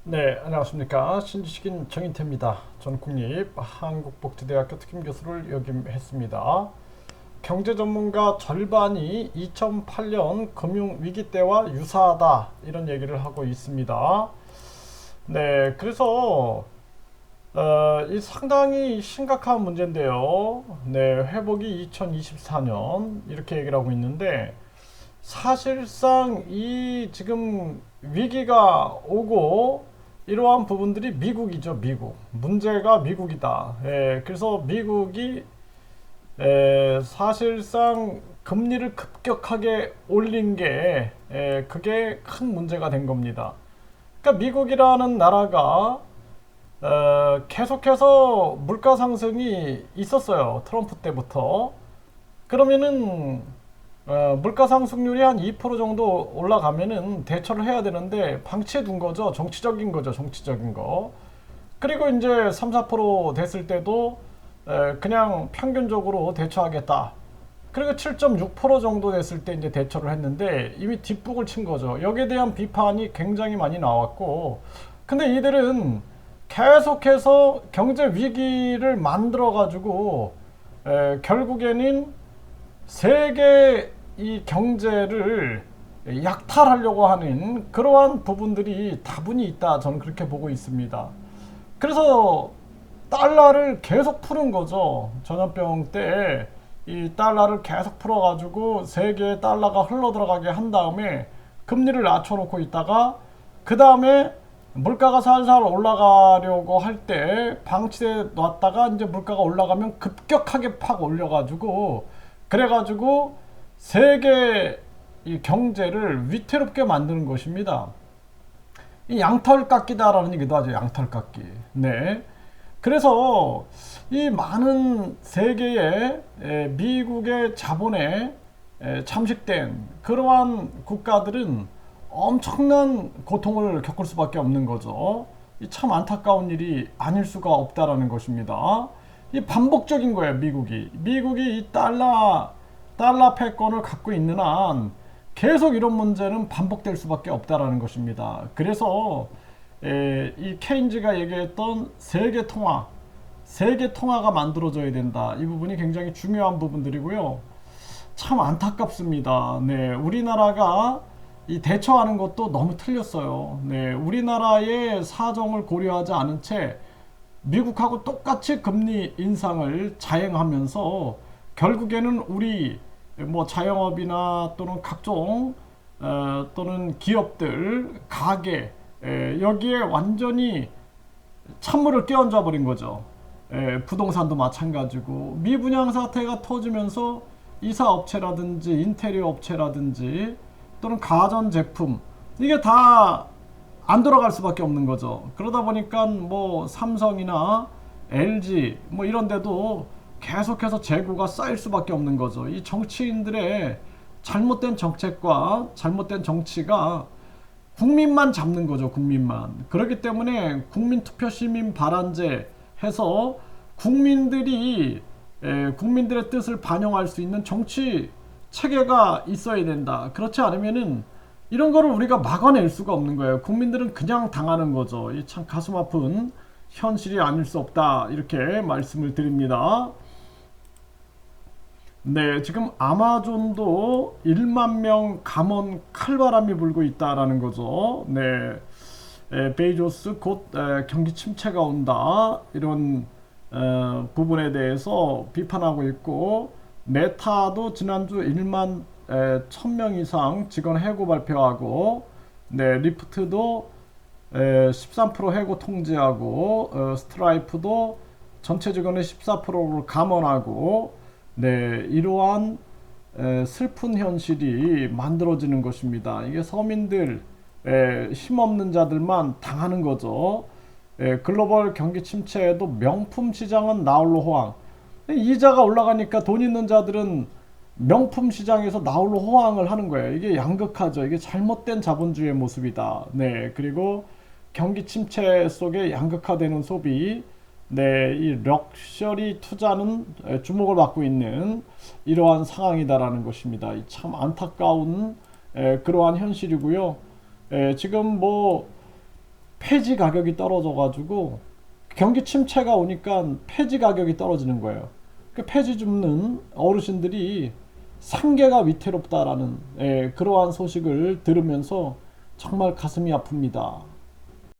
네, 안녕하십니까. 신지식인 정인태입니다. 저는 국립한국복지대학교 특임교수를 역임했습니다. 경제 전문가 절반이 2008년 금융위기 때와 유사하다 이런 얘기를 하고 있습니다. 네, 그래서 이 상당히 심각한 문제인데요. 네, 회복이 2024년 이렇게 얘기를 하고 있는데 사실상 이 지금 위기가 오고 이러한 부분들이 미국이죠, 미국. 문제가 미국이다. 그래서 미국이 사실상 금리를 급격하게 올린 게 그게 큰 문제가 된 겁니다. 그러니까 미국이라는 나라가 계속해서 물가 상승이 있었어요. 트럼프 때부터. 그러면은 물가 상승률이 한 2% 정도 올라가면은 대처를 해야 되는데 방치해 둔 거죠. 정치적인 거죠. 정치적인 거. 그리고 이제 3, 4% 됐을 때도 그냥 평균적으로 대처하겠다. 그리고 7.6% 정도 됐을 때 이제 대처를 했는데 이미 뒷북을 친 거죠. 여기에 대한 비판이 굉장히 많이 나왔고, 근데 이들은 계속해서 경제 위기를 만들어 가지고 결국에는 세계 이 경제를 약탈하려고 하는 그러한 부분들이 다분히 있다. 저는 그렇게 보고 있습니다. 그래서 달러를 계속 푸는 거죠. 전염병 때 이 달러를 계속 풀어가지고 세계의 달러가 흘러 들어가게 한 다음에 금리를 낮춰놓고 있다가 그 다음에 물가가 살살 올라가려고 할 때 방치해 놨다가 이제 물가가 올라가면 급격하게 팍 올려가지고 그래가지고 세계 이 경제를 위태롭게 만드는 것입니다. 이 양털 깎기다라는 얘기도 하죠. 양털 깎기. 네. 그래서 이 많은 세계의 미국의 자본에 잠식된 그러한 국가들은 엄청난 고통을 겪을 수밖에 없는 거죠. 이 참 안타까운 일이 아닐 수가 없다라는 것입니다. 이 반복적인 거예요, 미국이 이 달러 패권을 갖고 있는 한 계속 이런 문제는 반복될 수밖에 없다라는 것입니다. 그래서 이 케인즈가 얘기했던 세계 통화가 만들어져야 된다. 이 부분이 굉장히 중요한 부분들이고요. 참 안타깝습니다. 네, 우리나라가 이 대처하는 것도 너무 틀렸어요. 네, 우리나라의 사정을 고려하지 않은 채 미국하고 똑같이 금리 인상을 자행하면서 결국에는 우리 뭐 자영업이나 또는 각종 또는 기업들, 가게 여기에 완전히 찬물을 끼얹어 버린 거죠. 부동산도 마찬가지고 미분양 사태가 터지면서 이사업체라든지 인테리어 업체라든지 또는 가전제품 이게 다 안 돌아갈 수밖에 없는 거죠. 그러다 보니까 뭐 삼성이나 LG 뭐 이런 데도 계속해서 재고가 쌓일 수밖에 없는 거죠. 이 정치인들의 잘못된 정책과 잘못된 정치가 국민만 잡는 거죠. 국민만. 그렇기 때문에 국민투표 시민 발안제 해서 국민들이 국민들의 뜻을 반영할 수 있는 정치 체계가 있어야 된다. 그렇지 않으면은 이런 거를 우리가 막아낼 수가 없는 거예요. 국민들은 그냥 당하는 거죠. 이 참 가슴 아픈 현실이 아닐 수 없다. 이렇게 말씀을 드립니다. 네, 지금 아마존도 1만 명 감원 칼바람이 불고 있다라는 거죠. 네, 베이조스 곧 경기 침체가 온다. 이런 부분에 대해서 비판하고 있고, 메타도 지난주 1만 1000명 이상 직원 해고 발표하고, 네, 리프트도 13% 해고 통지하고, 스트라이프도 전체 직원의 14%를 감원하고, 네, 이러한 슬픈 현실이 만들어지는 것입니다. 이게 서민들, 힘없는 자들만 당하는 거죠. 글로벌 경기 침체에도 명품 시장은 나홀로 호황. 이자가 올라가니까 돈 있는 자들은 명품 시장에서 나홀로 호황을 하는 거예요. 이게 양극화죠. 이게 잘못된 자본주의의 모습이다. 네, 그리고 경기 침체 속에 양극화되는 소비, 네, 이 럭셔리 투자는 주목을 받고 있는 이러한 상황이다라는 것입니다. 참 안타까운 그러한 현실이고요. 지금 뭐 폐지 가격이 떨어져가지고 경기 침체가 오니까 폐지 가격이 떨어지는 거예요. 그 폐지 줍는 어르신들이 생계가 위태롭다라는 그러한 소식을 들으면서 정말 가슴이 아픕니다.